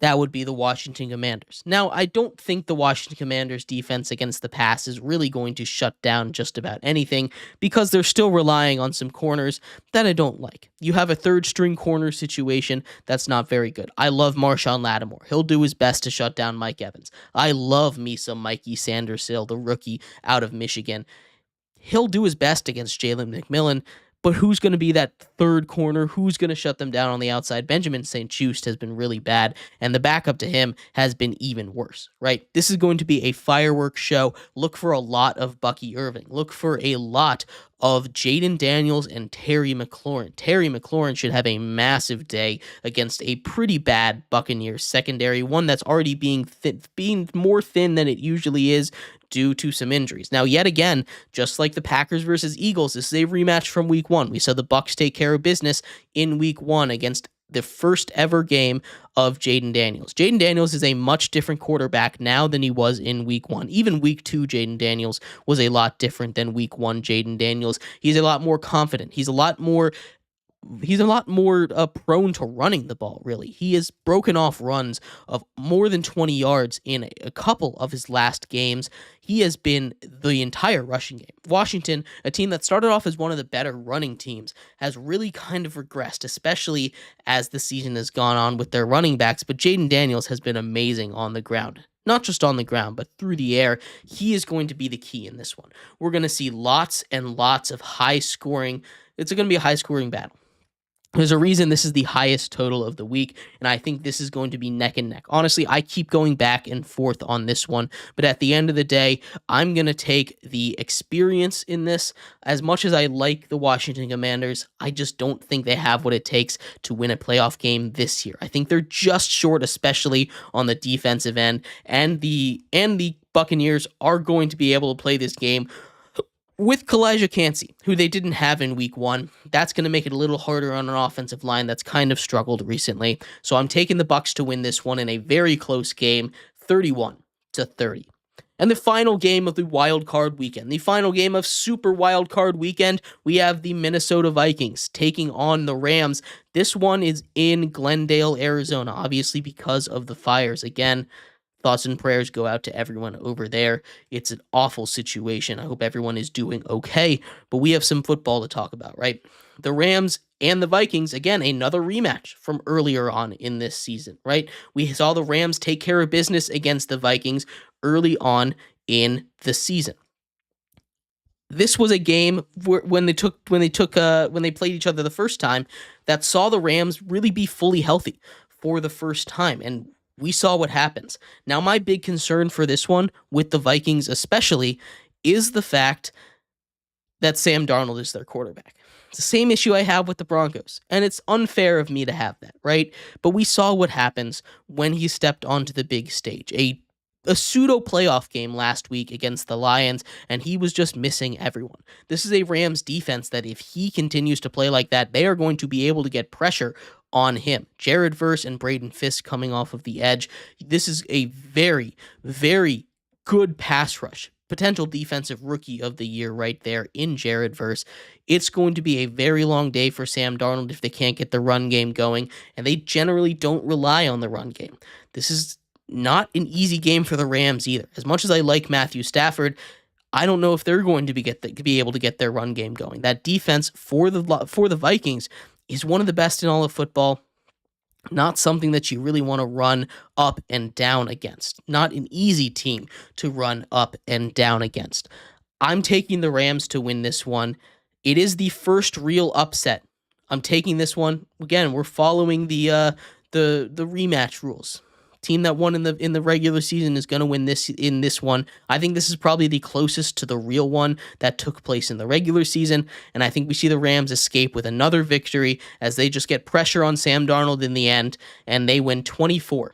That would be the Washington Commanders. Now, I don't think the Washington Commanders defense against the pass is really going to shut down just about anything because they're still relying on some corners that I don't like. You have a third-string corner situation that's not very good. I love Marshawn Lattimore. He'll do his best to shut down Mike Evans. I love me some Mikey Sandersill, the rookie out of Michigan. He'll do his best against Jalen McMillan, but who's going to be that third corner? Who's going to shut them down on the outside? Benjamin St-Juste has been really bad, and the backup to him has been even worse, right? This is going to be a fireworks show. Look for a lot of Bucky Irving. Look for a lot of Jaden Daniels and Terry McLaurin. Terry McLaurin should have a massive day against a pretty bad Buccaneers secondary, one that's already being more thin than it usually is due to some injuries. Now, yet again, just like the Packers versus Eagles, this is a rematch from week one. We saw the Bucs take care of business in week one against the first ever game of Jaden Daniels. Jaden Daniels is a much different quarterback now than he was in week one. Even week two, Jaden Daniels was a lot different than week one Jaden Daniels. He's a lot more confident. He's a lot more prone to running the ball, really. He has broken off runs of more than 20 yards in a couple of his last games. He has been the entire rushing game. Washington, a team that started off as one of the better running teams, has really kind of regressed, especially as the season has gone on with their running backs. But Jaden Daniels has been amazing on the ground. Not just on the ground, but through the air. He is going to be the key in this one. We're going to see lots and lots of high scoring. It's going to be a high scoring battle. There's a reason this is the highest total of the week, and I think this is going to be neck and neck. Honestly, I keep going back and forth on this one, but at the end of the day, I'm going to take the experience in this. As much as I like the Washington Commanders, I just don't think they have what it takes to win a playoff game this year. I think they're just short, especially on the defensive end, and the Buccaneers are going to be able to play this game with Kalijah Kancey, who they didn't have in week one. That's going to make it a little harder on an offensive line that's kind of struggled recently. So I'm taking the Bucs to win this one in a very close game, 31-30. And the final game of the wild card weekend, the final game of Super Wild Card Weekend, we have the Minnesota Vikings taking on the Rams. This one is in Glendale, Arizona, obviously because of the fires. Again, thoughts and prayers go out to everyone over there. It's an awful situation. I hope everyone is doing okay, but we have some football to talk about, right? The Rams and the Vikings, again, another rematch from earlier on in this season, right? We saw the Rams take care of business against the Vikings early on in the season. This was a game when they played each other the first time that saw the Rams really be fully healthy for the first time, and we saw what happens. Now, my big concern for this one, with the Vikings especially, is the fact that Sam Darnold is their quarterback. It's the same issue I have with the Broncos, and it's unfair of me to have that, right? But we saw what happens when he stepped onto the big stage. A pseudo playoff game last week against the Lions, and he was just missing everyone. This is a Rams defense that if he continues to play like that, they are going to be able to get pressure on him. Jared Verse and Braden Fisk coming off of the edge. This is a very, very good pass rush. Potential defensive rookie of the year right there in Jared Verse. It's going to be a very long day for Sam Darnold if they can't get the run game going, and they generally don't rely on the run game. This is not an easy game for the Rams either. As much as I like Matthew Stafford, I don't know if they're going to be able to get their run game going. That defense for the Vikings is one of the best in all of football. Not something that you really want to run up and down against. Not an easy team to run up and down against. I'm taking the Rams to win this one. It is the first real upset. I'm taking this one. Again, we're following the rematch rules. Team that won in the regular season is going to win this one. I think this is probably the closest to the real one that took place in the regular season, and I think we see the Rams escape with another victory as they just get pressure on Sam Darnold in the end, and they win 24-20.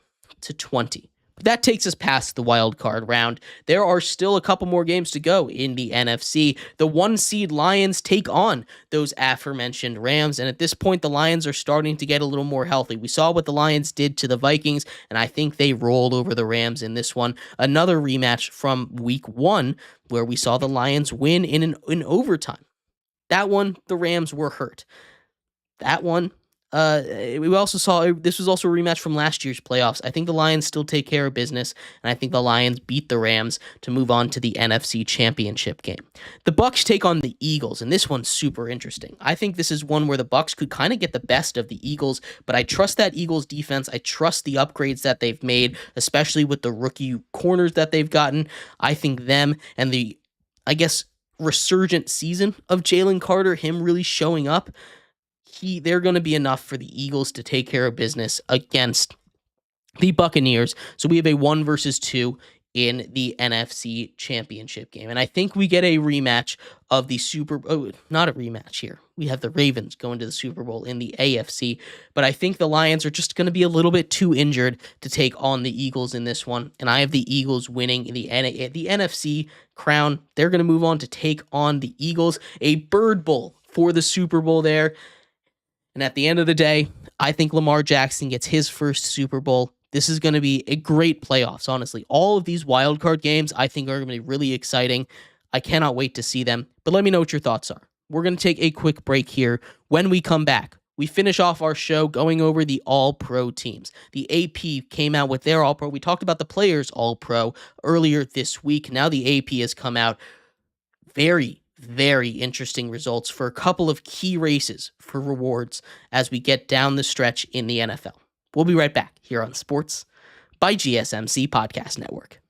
But that takes us past the wild card round. There are still a couple more games to go in the NFC. The 1 seed Lions take on those aforementioned Rams, and at this point, the Lions are starting to get a little more healthy. We saw what the Lions did to the Vikings, and I think they rolled over the Rams in this one. Another rematch from week 1, where we saw the Lions win in overtime. That one, the Rams were hurt. That one, we also saw this was also a rematch from last year's playoffs. I think the Lions still take care of business, and I think the Lions beat the Rams to move on to the NFC Championship game. The Bucs take on the Eagles, and this one's super interesting. I think this is one where the Bucs could kind of get the best of the Eagles, but I trust that Eagles defense. I trust the upgrades that they've made, especially with the rookie corners that they've gotten. I think them and the, resurgent season of Jalen Carter, him really showing up, they're going to be enough for the Eagles to take care of business against the Buccaneers. So we have a 1-2 in the NFC Championship game. And I think we get a rematch of the not a rematch here. We have the Ravens going to the Super Bowl in the AFC, but I think the Lions are just going to be a little bit too injured to take on the Eagles in this one. And I have the Eagles winning the NFC crown. They're going to move on to take on the Eagles, a Bird Bowl for the Super Bowl there. And at the end of the day, I think Lamar Jackson gets his first Super Bowl. This is going to be a great playoffs, honestly. All of these wildcard games, I think, are going to be really exciting. I cannot wait to see them. But let me know what your thoughts are. We're going to take a quick break here. When we come back, we finish off our show going over the All-Pro teams. The AP came out with their All-Pro. We talked about the players All-Pro earlier this week. Now the AP has come out. Very interesting results for a couple of key races for rewards as we get down the stretch in the NFL. We'll be right back here on Sports by GSMC Podcast Network.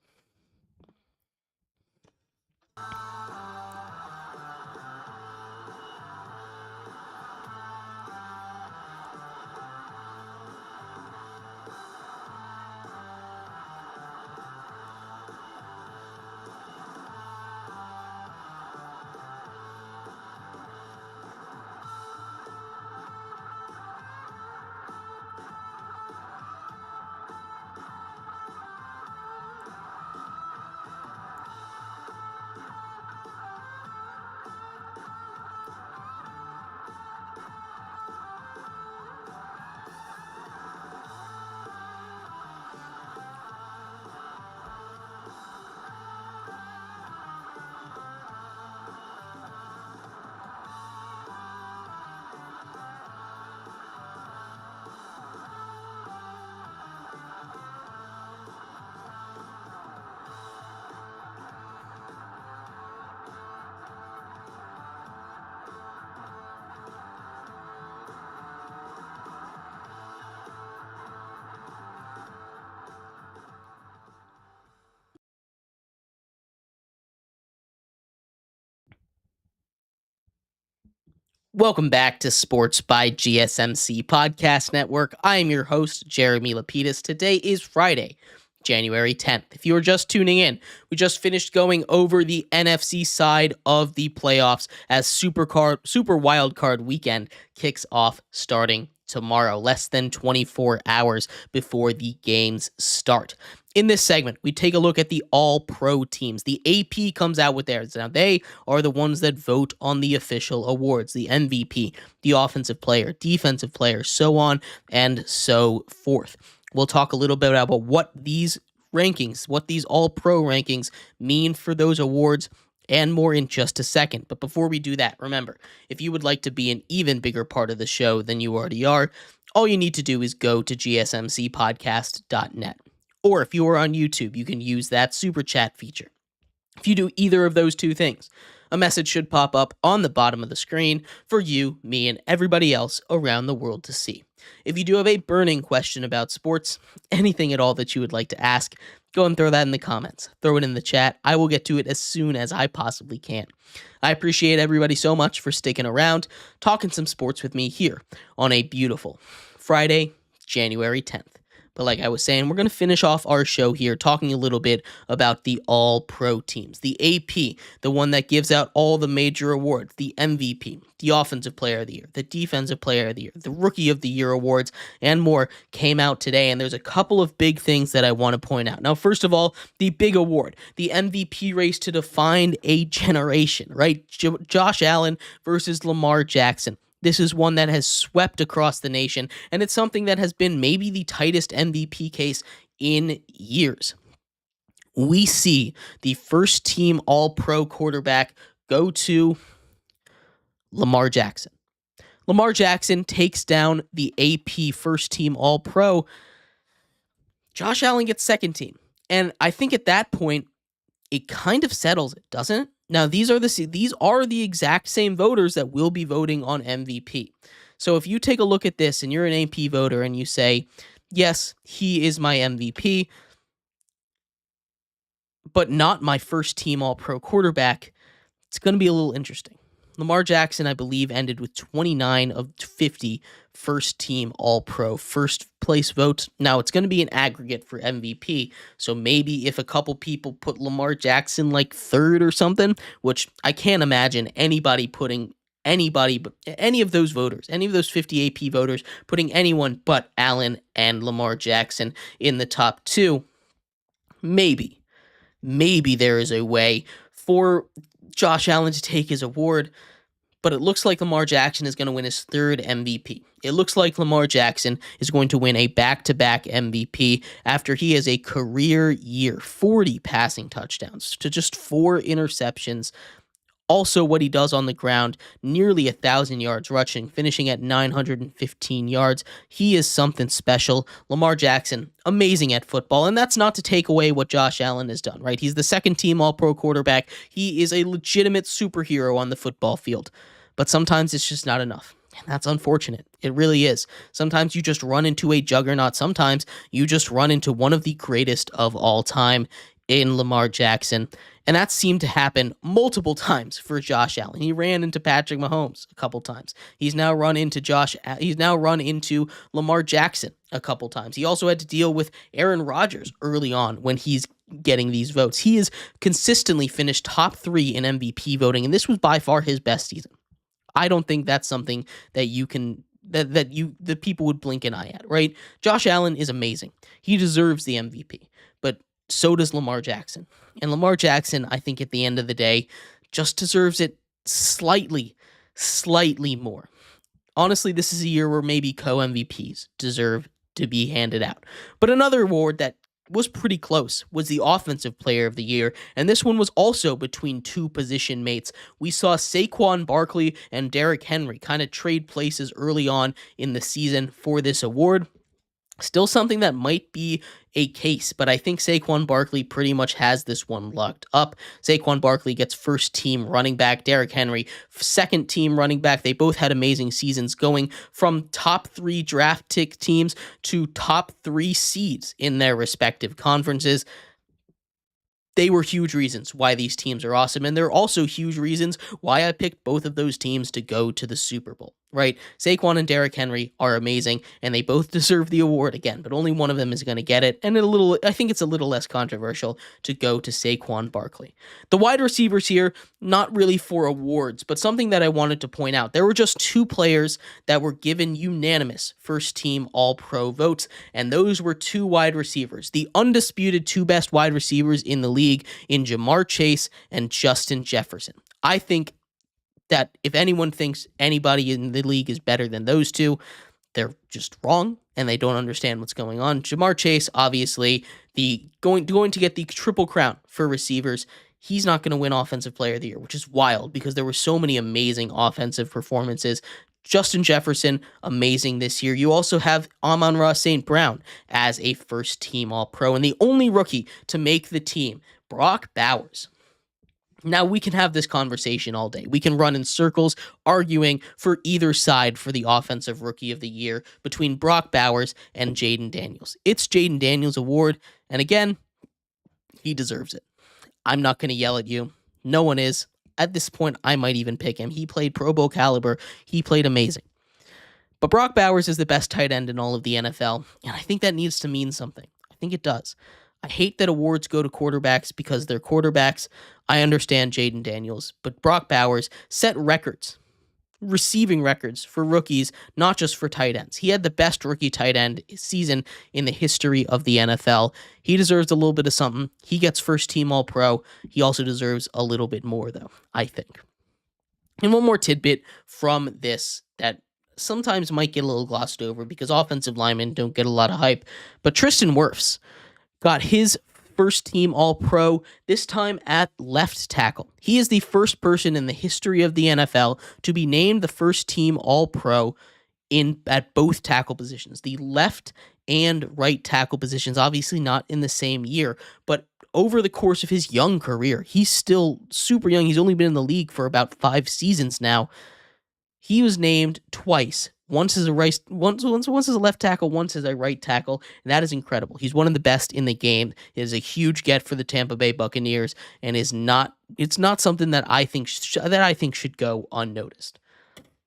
Welcome back to Sports by GSMC Podcast Network. I am your host, Jeremy Lapidus. Today is Friday, January 10th. If you are just tuning in, we just finished going over the NFC side of the playoffs as Super Wild Card Weekend kicks off starting tomorrow, less than 24 hours before the games start. In this segment, we take a look at the All-Pro teams. The AP comes out with theirs. Now, they are the ones that vote on the official awards, the MVP, the offensive player, defensive player, so on and so forth. We'll talk a little bit about what these rankings, what these All-Pro rankings mean for those awards and more in just a second. But before we do that, remember, if you would like to be an even bigger part of the show than you already are, all you need to do is go to gsmcpodcast.net. Or if you are on YouTube, you can use that super chat feature. If you do either of those two things, a message should pop up on the bottom of the screen for you, me, and everybody else around the world to see. If you do have a burning question about sports, anything at all that you would like to ask, go and throw that in the comments. Throw it in the chat. I will get to it as soon as I possibly can. I appreciate everybody so much for sticking around, talking some sports with me here on a beautiful Friday, January 10th. But like I was saying, we're going to finish off our show here talking a little bit about the all-pro teams, the AP, the one that gives out all the major awards, the MVP, the Offensive Player of the Year, the Defensive Player of the Year, the Rookie of the Year awards, and more came out today, and there's a couple of big things that I want to point out. Now, first of all, the big award, the MVP race to define a generation, right? Josh Allen versus Lamar Jackson. This is one that has swept across the nation, and it's something that has been maybe the tightest MVP case in years. We see the first team all-pro quarterback go to Lamar Jackson. Lamar Jackson takes down the AP first team all-pro. Josh Allen gets second team. And I think at that point, it kind of settles it, doesn't it? Now, these are the exact same voters that will be voting on MVP. So if you take a look at this and you're an AP voter and you say, yes, he is my MVP, but not my first team all-pro quarterback, it's going to be a little interesting. Lamar Jackson, I believe, ended with 29 of 50 first team all-pro first place votes. Now, it's going to be an aggregate for MVP, so maybe if a couple people put Lamar Jackson like third or something, which I can't imagine anybody putting but any of those voters, any of those 50 AP voters, putting anyone but Allen and Lamar Jackson in the top two, maybe there is a way for Josh Allen to take his award, but it looks like Lamar Jackson is going to win his third MVP. It looks like Lamar Jackson is going to win a back-to-back MVP after he has a career year, 40 passing touchdowns to just 4 interceptions. Also, what he does on the ground, nearly 1,000 yards rushing, finishing at 915 yards. He is something special. Lamar Jackson, amazing at football, and that's not to take away what Josh Allen has done, right? He's the second team all-pro quarterback. He is a legitimate superhero on the football field, but sometimes it's just not enough. And that's unfortunate. It really is. Sometimes you just run into a juggernaut. Sometimes you just run into one of the greatest of all time in Lamar Jackson. And that seemed to happen multiple times for Josh Allen. He ran into Patrick Mahomes a couple times. He's now run into Lamar Jackson a couple times. He also had to deal with Aaron Rodgers early on when he's getting these votes. He has consistently finished top 3 in MVP voting, and this was by far his best season. I don't think that's something that the people would blink an eye at, right? Josh Allen is amazing. He deserves the MVP, but so does Lamar Jackson. And Lamar Jackson, I think at the end of the day, just deserves it slightly more. Honestly, this is a year where maybe co-MVPs deserve to be handed out. But another award that was pretty close was the Offensive Player of the Year, and this one was also between two position mates. We saw Saquon Barkley and Derrick Henry kind of trade places early on in the season for this award. Still something that might be a case, but I think Saquon Barkley pretty much has this one locked up. Saquon Barkley gets first team running back, Derrick Henry second team running back. They both had amazing seasons, going from top 3 draft pick teams to top 3 seeds in their respective conferences. They were huge reasons why these teams are awesome, and they're also huge reasons why I picked both of those teams to go to the Super Bowl, right? Saquon and Derrick Henry are amazing, and they both deserve the award again, but only one of them is going to get it, and I think it's a little less controversial to go to Saquon Barkley. The wide receivers here, not really for awards, but something that I wanted to point out. There were just 2 players that were given unanimous first-team All-Pro votes, and those were 2 wide receivers, the undisputed 2 best wide receivers in the league in Jamar Chase and Justin Jefferson. I think that if anyone thinks anybody in the league is better than those 2, they're just wrong and they don't understand what's going on. Jamar Chase, obviously, going to get the triple crown for receivers. He's not going to win Offensive Player of the Year, which is wild because there were so many amazing offensive performances. Justin Jefferson, amazing this year. You also have Amon-Ra St. Brown as a first-team All-Pro, and the only rookie to make the team, Brock Bowers. Now, we can have this conversation all day. We can run in circles arguing for either side for the Offensive Rookie of the Year between Brock Bowers and Jaden Daniels. It's Jaden Daniels' award, and again, he deserves it. I'm not going to yell at you. No one is. At this point, I might even pick him. He played Pro Bowl caliber. He played amazing. But Brock Bowers is the best tight end in all of the NFL, and I think that needs to mean something. I think it does. I hate that awards go to quarterbacks because they're quarterbacks. I understand Jaden Daniels, but Brock Bowers set records, receiving records for rookies, not just for tight ends. He had the best rookie tight end season in the history of the NFL. He deserves a little bit of something. He gets first team All-Pro. He also deserves a little bit more, though, I think. And one more tidbit from this that sometimes might get a little glossed over because offensive linemen don't get a lot of hype, but Tristan Wirfs got his first team All-Pro, this time at left tackle. He is the first person in the history of the NFL to be named the first team All-Pro at both tackle positions, the left and right tackle positions, obviously not in the same year, but over the course of his young career. He's still super young. He's only been in the league for about 5 seasons now. He was named twice. Once as a left tackle, once as a right tackle, and that is incredible. He's one of the best in the game. It is a huge get for the Tampa Bay Buccaneers, and it's not something that I think should go unnoticed.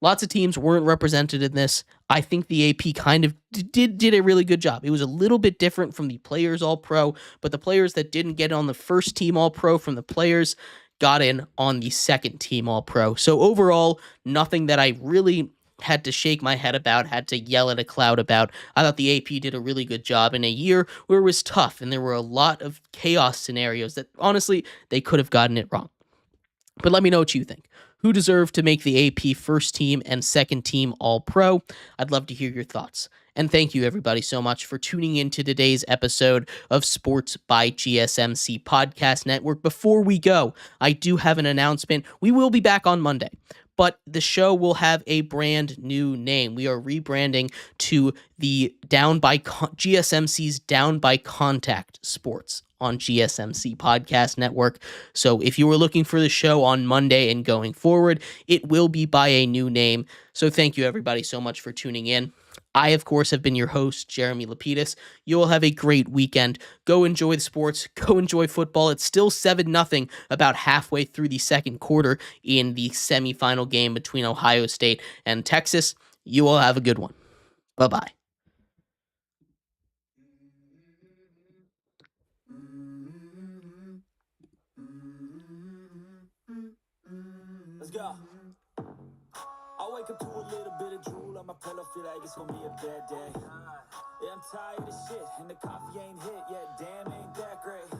Lots of teams weren't represented in this. I think the AP kind of did a really good job. It was a little bit different from the Players All-Pro, but the players that didn't get on the first team All-Pro from the players got in on the second team All-Pro. So overall, nothing that I really had to shake my head about, had to yell at a cloud about. I thought the AP did a really good job in a year where it was tough and there were a lot of chaos scenarios that honestly, they could have gotten it wrong. But let me know what you think. Who deserved to make the AP first team and second team All-Pro? I'd love to hear your thoughts. And thank you, everybody, so much for tuning in to today's episode of Sports by GSMC Podcast Network. Before we go, I do have an announcement. We will be back on Monday, but the show will have a brand new name. We are rebranding to the GSMC's Down by Contact Sports on GSMC Podcast Network. So if you were looking for the show on Monday and going forward, it will be by a new name. So thank you, everybody, so much for tuning in. I, of course, have been your host, Jeremy Lapidus. You will have a great weekend. Go enjoy the sports. Go enjoy football. It's still 7-0 about halfway through the second quarter in the semifinal game between Ohio State and Texas. You will have a good one. Bye-bye. Let's go. I wake up to a little bit of drool on my pillow, feel like it's gonna be a bad day. Yeah, I'm tired of shit, and the coffee ain't hit yet, damn, ain't that great.